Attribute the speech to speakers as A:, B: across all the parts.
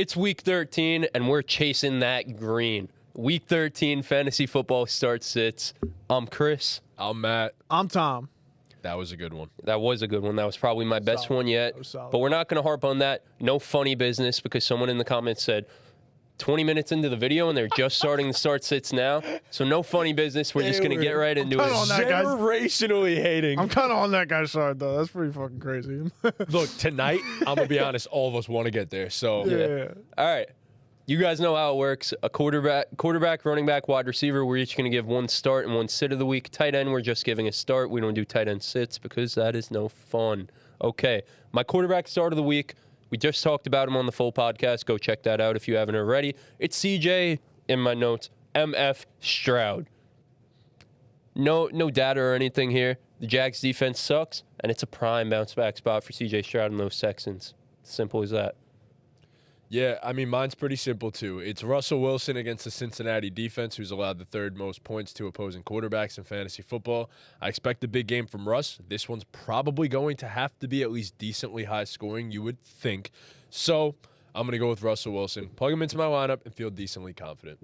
A: It's week 13, and we're chasing that green. Week 13 fantasy football start sits. I'm Chris.
B: I'm Matt.
C: I'm Tom.
B: That was a good one.
A: That was a good one. That was probably my best one yet. But we're not going to harp on that. No funny business, because someone in the comments said 20 minutes into the video and they're just starting the start sits now. So no funny business. We're just going to get right into it.
B: Generationally hating.
C: I'm kind of on that guy's side, though. That's pretty fucking crazy.
B: Look, tonight, I'm going to be honest, all of us want to get there. So,
C: Yeah.
A: All right. You guys know how it works. A quarterback, running back, wide receiver. We're each going to give one start and one sit of the week. Tight end, we're just giving a start. We don't do tight end sits because that is no fun. Okay. My quarterback start of the week. We just talked about him on the full podcast. Go check that out if you haven't already. It's CJ, in my notes, MF Stroud. No data or anything here. The Jags defense sucks, and it's a prime bounce back spot for CJ Stroud and those Texans. Simple as that.
B: yeah, I mean, mine's pretty simple, too. It's Russell Wilson against the Cincinnati defense, who's allowed the third most points to opposing quarterbacks in fantasy football. I expect a big game from Russ. This one's probably going to have to be at least decently high scoring, you would think. So I'm going to go with Russell Wilson. Plug him into my lineup and feel decently confident.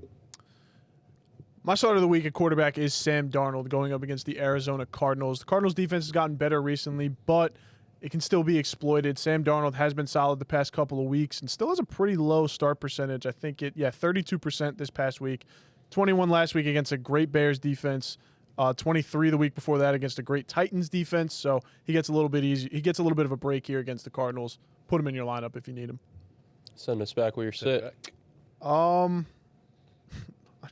C: My start of the week at quarterback is Sam Darnold going up against the Arizona Cardinals. The Cardinals defense has gotten better recently, but it can still be exploited. Sam Darnold has been solid the past couple of weeks and still has a pretty low start percentage. I think 32% this past week, 21 last week against a great Bears defense, 23 the week before that against a great Titans defense. So he gets a little bit easy. He gets a little bit of a break here against the Cardinals. Put him in your lineup if you need him.
A: Send us back where you're sit.
C: I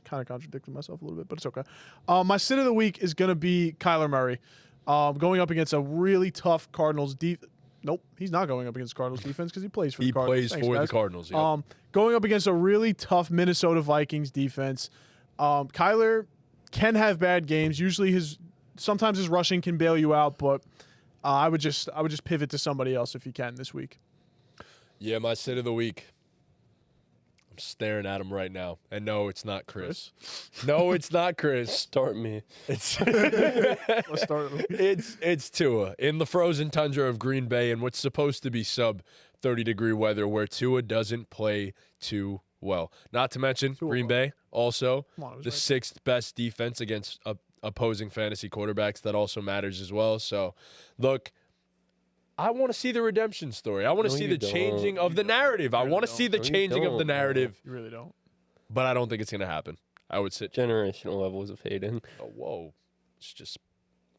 C: kind of contradicted myself a little bit, but it's okay. My sit of the week is going to be Kyler Murray. Going up against a really tough Cardinals defense. Nope, he's not going up against Cardinals defense because he plays for the Cardinals.
B: He plays for the Cardinals, yeah.
C: Going up against a really tough Minnesota Vikings defense. Kyler can have bad games. Usually sometimes his rushing can bail you out, but I would just pivot to somebody else if you can this week.
B: Yeah, my sit of the week. I'm staring at him right now. And no, it's not Chris. No, it's not Chris.
A: Start me.
B: It's
C: Let's start.
B: it's Tua in the frozen tundra of Green Bay in what's supposed to be sub 30-degree weather, where Tua doesn't play too well. Not to mention Green Bay also the sixth best defense against opposing fantasy quarterbacks. That also matters as well. So, look, I want to see the redemption story. I want to see the changing of the narrative. I want to see the changing of the narrative.
C: You really don't.
B: But I don't think it's going to happen. I would sit.
A: Generational levels of hating.
B: Oh, whoa. It's just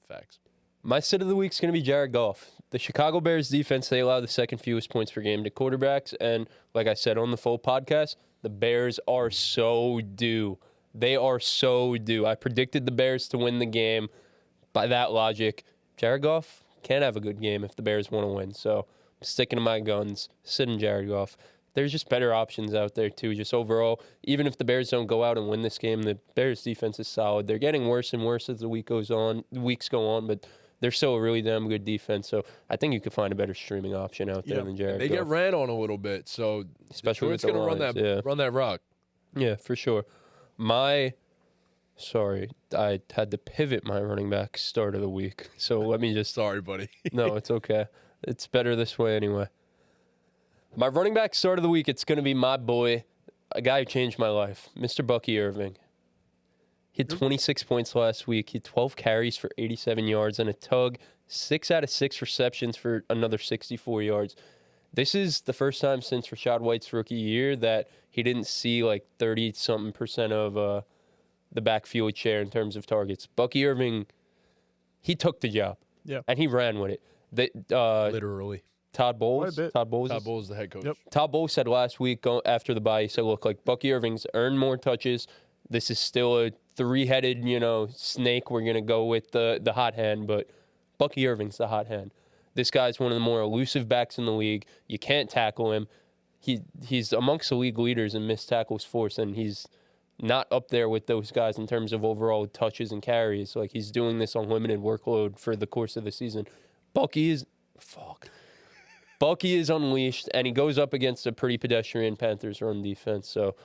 B: facts.
A: My sit of the week is going to be Jared Goff. The Chicago Bears defense, they allow the second fewest points per game to quarterbacks. And like I said on the full podcast, the Bears are so due. They are so due. I predicted the Bears to win the game. By that logic, Jared Goff can't have a good game if the Bears want to win. So I'm sticking to my guns, sitting Jared Goff. There's just better options out there, too. Just overall, even if the Bears don't go out and win this game, the Bears defense is solid. They're getting worse and worse as the weeks go on, but they're still a really damn good defense. So I think you could find a better streaming option out there than Jared Goff.
B: They get ran on a little bit, so
A: especially
B: it's going to run that rock.
A: Yeah, for sure. Sorry, I had to pivot my running back start of the week. So let me just...
B: Sorry, buddy.
A: No, it's okay. It's better this way anyway. My running back start of the week, it's going to be my boy, a guy who changed my life, Mr. Bucky Irving. He had 26 points last week. He had 12 carries for 87 yards and a tug, 6 out of 6 receptions for another 64 yards. This is the first time since Rachaad White's rookie year that he didn't see like 30-something% of... the backfield share in terms of targets. Bucky Irving, he took the job.
C: Yeah.
A: And he ran with it.
B: Literally.
A: Todd Bowles.
B: Todd Bowles is the head coach.
C: Yep.
A: Todd Bowles said last week after the bye, he said, look, like Bucky Irving's earned more touches. This is still a three-headed, snake. We're going to go with the hot hand, but Bucky Irving's the hot hand. This guy's one of the more elusive backs in the league. You can't tackle him. He's amongst the league leaders in missed tackles forced, and he's not up there with those guys in terms of overall touches and carries. Like, he's doing this on limited workload for the course of the season. Bucky is unleashed, and he goes up against a pretty pedestrian Panthers run defense. So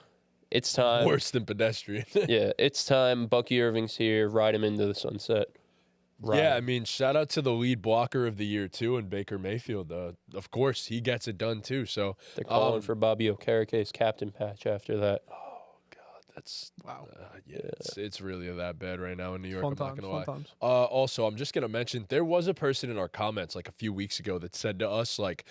A: it's time.
B: Worse than pedestrian.
A: Yeah, it's time. Bucky Irving's here. Ride him into the sunset.
B: Yeah, I mean, shout out to the lead blocker of the year, too, and Baker Mayfield. Of course, he gets it done, too. So
A: They're calling for Bobby Okereke's captain patch after that.
B: Oh, God, that's...
C: Wow.
B: It's really that bad right now in New York,
C: Fun
B: I'm
C: times,
B: not going to
C: fun
B: lie.
C: times.
B: Also, I'm just going to mention, there was a person in our comments, like, a few weeks ago that said to us, like,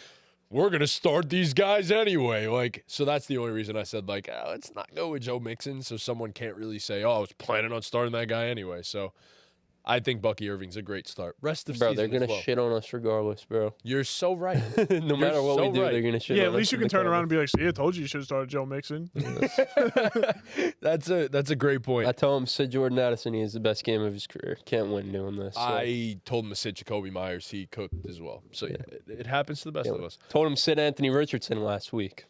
B: we're going to start these guys anyway. Like, so that's the only reason I said, like, let's not go with Joe Mixon, so someone can't really say, oh, I was planning on starting that guy anyway. So I think Bucky Irving's a great start. Rest of
A: Bro,
B: season
A: they're going
B: as
A: to
B: well.
A: shit on us regardless, bro.
B: You're so right.
A: No matter what
B: so
A: we do,
B: right.
A: they're going to shit on us.
C: Yeah, at least you
A: in
C: can
A: the
C: turn around and
A: comments.
C: be like, see, I told you should have started Joe Mixon.
B: That's a great point.
A: I tell him Sid Jordan Addison, he has the best game of his career. Can't win doing this. So.
B: I told him to sit Jacoby Myers. He cooked as well. So, yeah, it happens to the best of us.
A: Told him sit Anthony Richardson last week.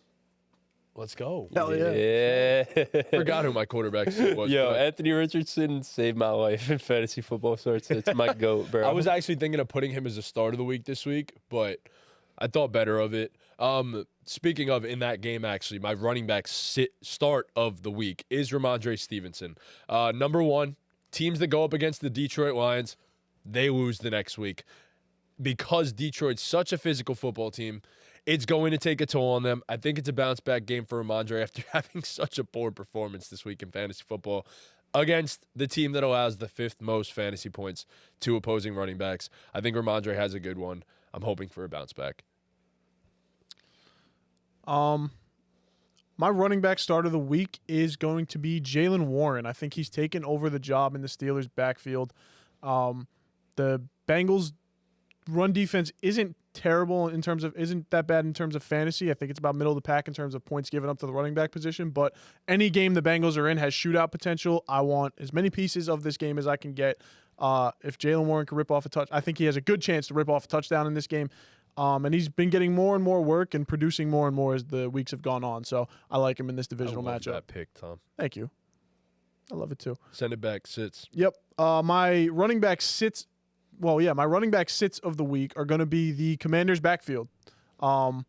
B: Let's go.
C: Hell yeah.
A: Yeah.
B: Forgot who my quarterback was.
A: Yo,
B: but
A: Anthony Richardson saved my life in fantasy football starts. It's my GOAT, bro.
B: I was actually thinking of putting him as a start of the week this week, but I thought better of it. Speaking of in that game, actually, my running back start of the week is Ramondre Stevenson. Number one, teams that go up against the Detroit Lions, they lose the next week. Because Detroit's such a physical football team, it's going to take a toll on them. I think it's a bounce-back game for Ramondre after having such a poor performance this week in fantasy football against the team that allows the 5th most fantasy points to opposing running backs. I think Ramondre has a good one. I'm hoping for a bounce-back.
C: My running back start of the week is going to be Jaylen Warren. I think he's taken over the job in the Steelers' backfield. The Bengals' run defense isn't that bad in terms of fantasy. I think it's about middle of the pack in terms of points given up to the running back position. But any game the Bengals are in has shootout potential. I want as many pieces of this game as I can get. If Jaylen Warren can rip off a touch, I think he has a good chance to rip off a touchdown in this game. And he's been getting more and more work and producing more and more as the weeks have gone on. So I like him in this divisional
B: I love
C: matchup.
B: that pick, Tom.
C: Thank you. I love it too.
B: Send it back, sits.
C: Yep. My running back sits. Well, yeah, my running back sits of the week are going to be the Commanders' backfield. Brian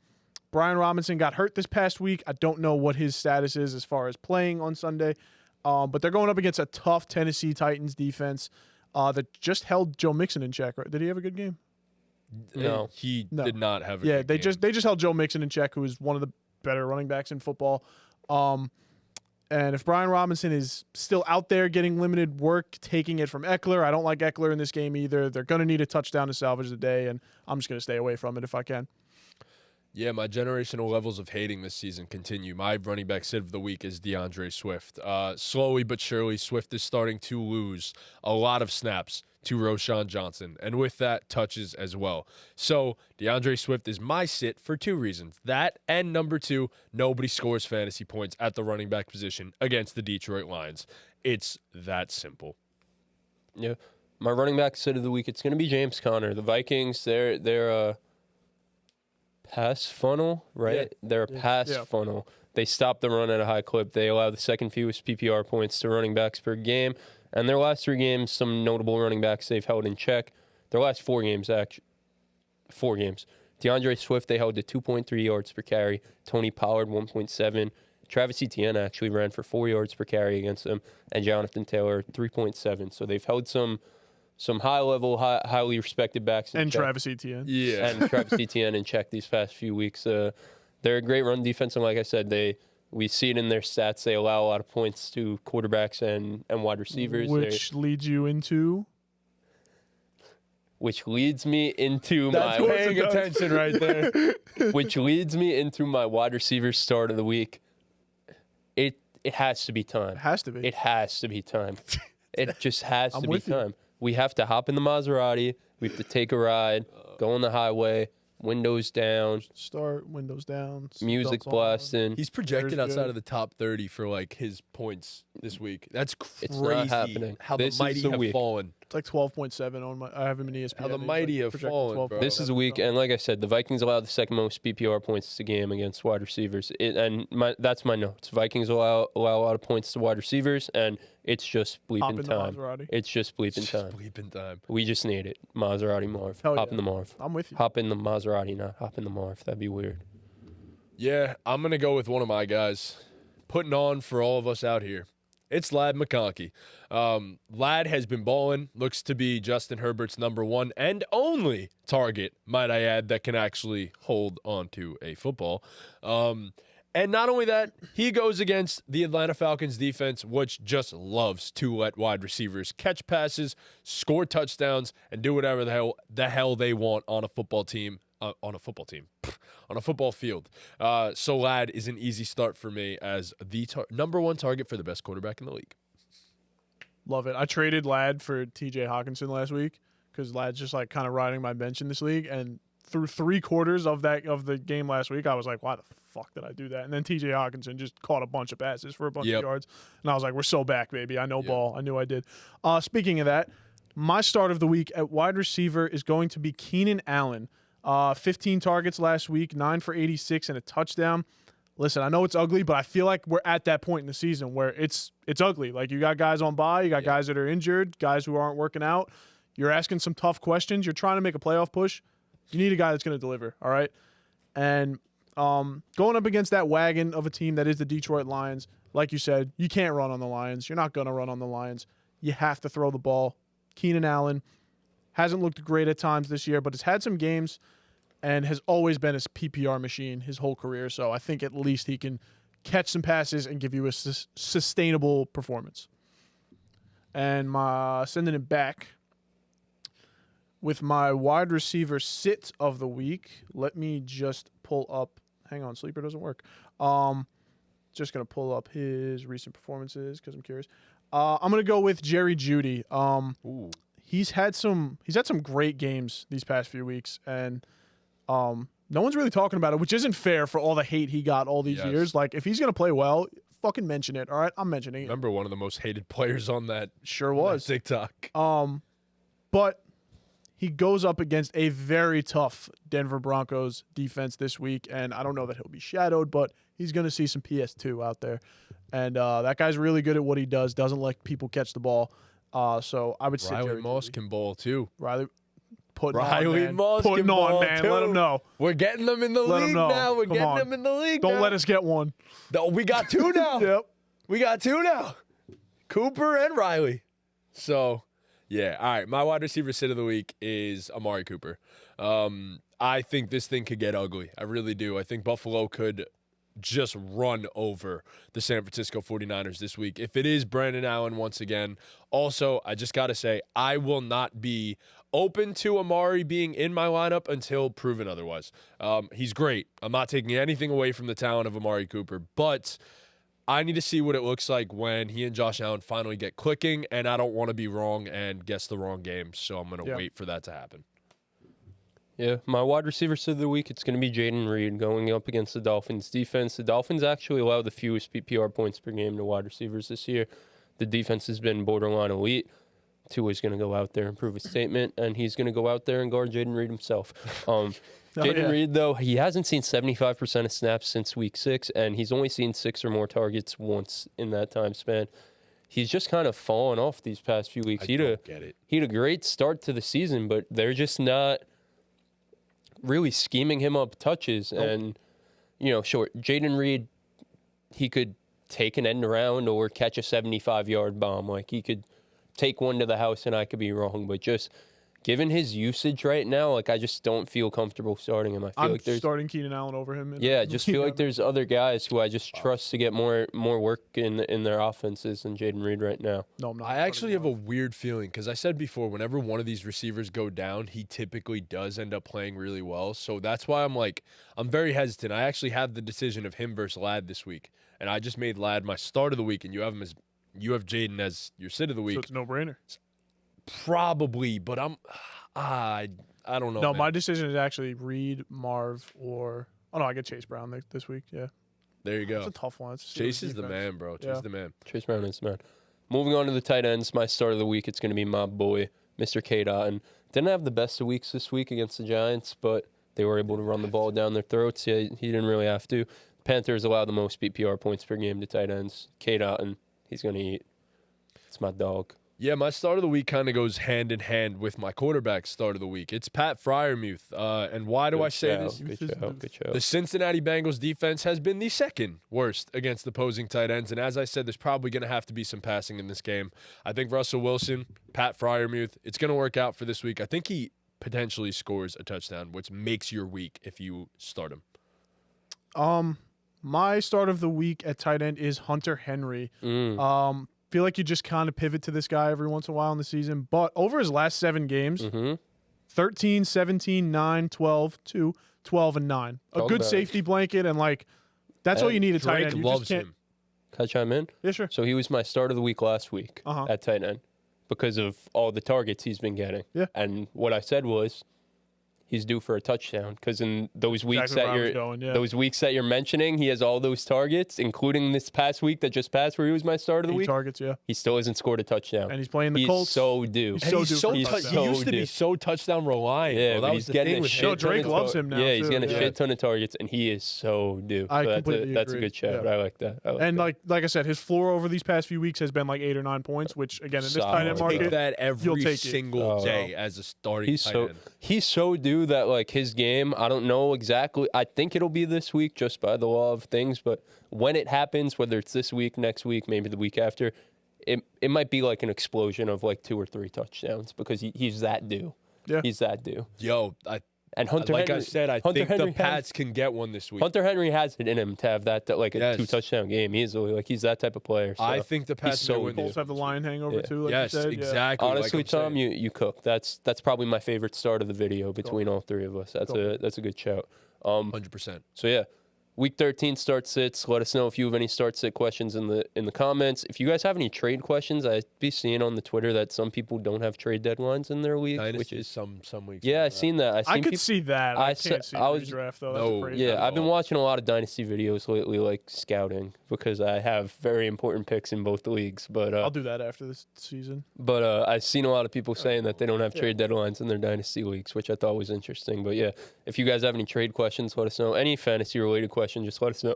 C: Robinson got hurt this past week. I don't know what his status is as far as playing on Sunday, but they're going up against a tough Tennessee Titans defense that just held Joe Mixon in check. Right? Did he have a good game?
A: No.
B: He
C: No.
B: did not have a
C: Yeah,
B: good
C: they
B: game.
C: just held Joe Mixon in check, who is one of the better running backs in football. And if Brian Robinson is still out there getting limited work, taking it from Eckler, I don't like Eckler in this game either. They're going to need a touchdown to salvage the day, and I'm just going to stay away from it if I can.
B: Yeah, my generational levels of hating this season continue. My running back sit of the week is DeAndre Swift. Slowly but surely, Swift is starting to lose a lot of snaps to Roschon Johnson, and with that, touches as well. So DeAndre Swift is my sit for 2 reasons. That, and number 2, nobody scores fantasy points at the running back position against the Detroit Lions. It's that simple.
A: Yeah. My running back sit of the week, it's going to be James Conner. The Vikings, they're a pass funnel, right?
B: Yeah.
A: They're a pass funnel. They stop the run at a high clip. They allow the second fewest PPR points to running backs per game. And their last 3 games, some notable running backs they've held in check. Their last 4 games, actually. 4 games. DeAndre Swift, they held to 2.3 yards per carry. Tony Pollard, 1.7. Travis Etienne actually ran for 4 yards per carry against them. And Jonathan Taylor, 3.7. So they've held some high-level, highly respected backs in
C: And
A: check.
C: Travis Etienne.
B: Yeah.
A: And Travis Etienne in check these past few weeks. They're a great run defense, and like I said, we see it in their stats. They allow a lot of points to quarterbacks and wide receivers.
C: Which leads you into?
A: Which leads me into
B: That's
A: my
B: paying attention right there.
A: which leads me into my wide receiver start of the week. It has to be time.
C: It has to be.
A: It has to be time. It just has
C: I'm
A: to be
C: with you.
A: time. We have to hop in the Maserati. We have to take a ride, go on the highway, windows down,
C: Start, windows down.
A: music
C: seatbelts on.
A: blasting.
B: He's projected
C: There's
B: outside
C: good.
B: of the top 30 for like his points this week. That's crazy.
A: It's not happening.
B: How
A: This is
B: the mighty
A: the
B: have
A: week.
B: fallen.
C: It's like 12.7 on my. I have him in ESPN.
B: How the
C: He's
B: mighty have
C: projected
B: fallen, bro.
A: This is a week, and like I said, the Vikings allow the second most PPR points to game against wide receivers. That's my notes. Vikings allow a lot of points to wide receivers, and it's just
C: Hop
A: bleeping
C: in the
A: time.
C: Maserati.
A: It's just bleeping
B: It's
A: time.
B: just bleeping time.
A: We just need it. Maserati Marv.
C: Hell
A: Hop
C: yeah.
A: in the Marv.
C: I'm with you.
A: Hop in the Maserati, not hop in the Marv. That'd be weird.
B: Yeah, I'm going to go with one of my guys. Putting on for all of us out here. It's Ladd McConkey. Ladd has been balling. Looks to be Justin Herbert's number one and only target, might I add, that can actually hold onto a football. And not only that, he goes against the Atlanta Falcons defense, which just loves to let wide receivers catch passes, score touchdowns, and do whatever the hell they want on a football team. On a football field. So Ladd is an easy start for me as the number one target for the best quarterback in the league.
C: Love it. I traded Ladd for TJ Hawkinson last week because Ladd's just like kind of riding my bench in this league. And through 3/4 of the game last week, I was like, why the fuck did I do that? And then TJ Hawkinson just caught a bunch of passes for a bunch of yards. And I was like, we're so back, baby. I know ball. I knew I did. Speaking of that, my start of the week at wide receiver is going to be Keenan Allen. 15 targets last week, 9 for 86 and a touchdown. Listen, I know it's ugly, but I feel like we're at that point in the season where it's ugly. Like, you got guys on bye, you got guys that are injured, guys who aren't working out. You're asking some tough questions. You're trying to make a playoff push. You need a guy that's going to deliver, all right? And going up against that wagon of a team that is the Detroit Lions, like you said, you can't run on the Lions. You're not going to run on the Lions. You have to throw the ball. Keenan Allen hasn't looked great at times this year, but has had some games and has always been his PPR machine his whole career. So I think at least he can catch some passes and give you a sustainable performance. And sending it back with my wide receiver sit of the week. Let me just pull up. Hang on, Sleeper doesn't work. Just going to pull up his recent performances because I'm curious. I'm going to go with Jerry Jeudy. He's had some great games these past few weeks, and no one's really talking about it, which isn't fair for all the hate he got all these years. Like, if he's going to play well, fucking mention it, all right? I'm mentioning it.
B: Remember one of the most hated players on that TikTok.
C: But he goes up against a very tough Denver Broncos defense this week, and I don't know that he'll be shadowed, but he's going to see some PS2 out there. And that guy's really good at what he does, doesn't let people catch the ball. So I would say
B: Riley Moss can bowl too.
C: Riley
B: Moss can bowl
C: man.
B: too.
C: Let him know.
B: We're getting them in the league now. We're getting them in the league.
C: Don't let us get one.
B: No, we got two now.
C: Yep.
B: We got two now. Cooper and Riley. So, yeah. All right. My wide receiver sit of the week is Amari Cooper. I think this thing could get ugly. I really do. I think Buffalo could just run over the San Francisco 49ers this week. If it is Brandon Allen once again. Also, I just got to say, I will not be open to Amari being in my lineup until proven otherwise. He's great. I'm not taking anything away from the talent of Amari Cooper, but I need to see what it looks like when he and Josh Allen finally get clicking, and I don't want to be wrong and guess the wrong game, so I'm going to wait for that to happen.
A: Yeah, my wide receiver of the week, it's going to be Jaden Reed going up against the Dolphins defense. The Dolphins actually allow the fewest PPR points per game to wide receivers this year. The defense has been borderline elite. Tua's going to go out there and prove a statement, and he's going to go out there and guard Jaden Reed himself. Jaden Reed, though, he hasn't seen 75% of snaps since week 6, and he's only seen 6 or more targets once in that time span. He's just kind of fallen off these past few weeks. He had a great start to the season, but they're just not really scheming him up touches. And, sure, Jaden Reed, he could take an end around or catch a 75-yard bomb. Like, he could take one to the house, and I could be wrong. But just given his usage right now, like, I just don't feel comfortable starting him.
C: I'm starting Keenan Allen over him.
A: Just feel like there's other guys who I just trust to get more work in their offenses than Jaden Reed right now.
C: No, I'm not.
B: I actually have a weird feeling because I said before, whenever one of these receivers go down, he typically does end up playing really well. So that's why I'm very hesitant. I actually have the decision of him versus Ladd this week, and I just made Ladd my start of the week, and you have Jaden as your sit of the week.
C: So it's a no-brainer.
B: Probably, but I don't know.
C: No,
B: man.
C: my decision is actually Reed, Marv, or I get Chase Brown this week. Yeah,
B: there you go.
C: It's a tough one.
B: Chase is the man, bro. Chase is the man.
A: Chase Brown is the man. Moving on to the tight ends, my start of the week, it's going to be my boy, Mr. K-Dot. Didn't have the best of weeks this week against the Giants, but they were able to run the ball down their throats. Yeah, he didn't really have to. Panthers allow the most PPR points per game to tight ends. K-Dot, and he's going to eat. It's my dog.
B: Yeah, my start of the week kind of goes hand in hand with my quarterback start of the week. It's Pat Fryermuth. And why do I say this?
A: Good show.
B: The Cincinnati Bengals defense has been the second worst against opposing tight ends. And as I said, there's probably going to have to be some passing in this game. I think Russell Wilson, Pat Fryermuth, it's going to work out for this week. I think he potentially scores a touchdown, which makes your week if you start him.
C: My start of the week at tight end is Hunter Henry. Feel like you just kind of pivot to this guy every once in a while in the season. But over his last 7 games, 13, 17, 9, 12, 2, 12, and 9. A good safety blanket, and like that's all you need at tight end.
B: Drake
C: You
B: loves
C: just can't.
B: him.
A: Can I chime in?
C: Yeah, sure.
A: So he was my start of the week last week at tight end because of all the targets he's been getting.
C: Yeah.
A: And what I said was he's due for a touchdown because in those weeks those weeks that you're mentioning, he has all those targets, including this past week that just passed where he was my start of the week.
C: Targets, yeah.
A: He still hasn't scored a touchdown.
C: And he's playing the Colts.
A: He's so due.
C: He's so due.
B: He used to be so touchdown reliant.
A: Yeah,
B: bro.
A: but
B: That
A: he's
B: was the
A: getting
B: thing
A: a
B: with
A: shit
B: him.
C: No, Drake loves him now.
A: Yeah, he's
C: too.
A: getting a shit ton of targets, and he is so due.
C: I
A: So
C: completely
A: that's a
C: agree.
A: good shout.
C: Yeah.
A: I like that.
C: And like I said, his floor over these past few weeks has been like 8 or 9 points, which again in this tight end
A: Solid.
B: Take
C: market,
B: that
C: you'll
B: every
C: take it.
B: single day as a starting tight end.
A: He's so due that like his game, I don't know exactly. I think it'll be this week just by the law of things, but when it happens, whether it's this week, next week, maybe the week after, it might be like an explosion of like 2 or 3 touchdowns because he's that due.
C: Yeah.
A: He's that due.
B: Yo,
A: And Hunter
B: like
A: Henry,
B: I said, I
A: Hunter
B: think
A: Henry
B: the Pats can get one this week.
A: Hunter Henry has it in him to have that like a
B: Yes.
A: 2 touchdown game easily. Like he's that type of player. So.
B: I think the Pats
A: so
B: can win
C: Colts
B: this
C: have the line hangover
A: Yeah.
C: too. Like
B: Yes,
C: you said.
B: exactly.
A: Honestly,
B: like I'm
A: Tom,
B: saying.
A: you cook. That's probably my favorite start of the video between all 3 of us. That's a good shout.
B: 100%.
A: So yeah, week 13 start sits. Let us know if you have any start sit questions in the comments. If you guys have any trade questions, I'd be seeing on the Twitter that some people don't have trade deadlines in their league,
B: Dynasty
A: which is
B: some weeks.
A: yeah, I've seen that.
C: I could see that. I
A: I
C: can't see redraft though. That's
B: No.
C: crazy.
A: Yeah,
B: at
A: I've been
B: all.
A: watching a lot of dynasty videos lately, like scouting, because I have very important picks in both the leagues. But
C: I'll do that after this season.
A: I've seen a lot of people saying that they don't have trade deadlines in their dynasty leagues, which I thought was interesting. But yeah, if you guys have any trade questions, let us know. Any fantasy related question, just let us know.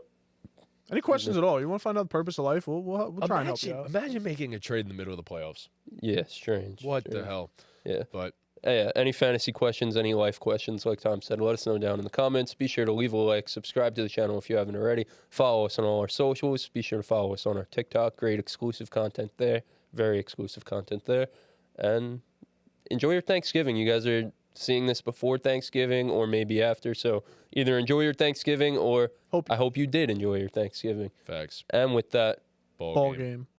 C: Any questions at all? You want to find out the purpose of life? We'll try and help you out.
B: Imagine making a trade in the middle of the playoffs.
A: Yeah, strange.
B: What the
A: strange.
B: hell?
A: Yeah.
B: But
A: Yeah, any fantasy questions, any life questions, like Tom said, let us know down in the comments. Be sure to leave a like, subscribe to the channel if you haven't already. Follow us on all our socials. Be sure to follow us on our TikTok. Great exclusive content there. Very exclusive content there. And enjoy your Thanksgiving. You guys are seeing this before Thanksgiving or maybe after. So either enjoy your Thanksgiving or I hope you did enjoy your Thanksgiving.
B: facts.
A: And with that,
B: Ball
C: Ball
B: game.
C: game.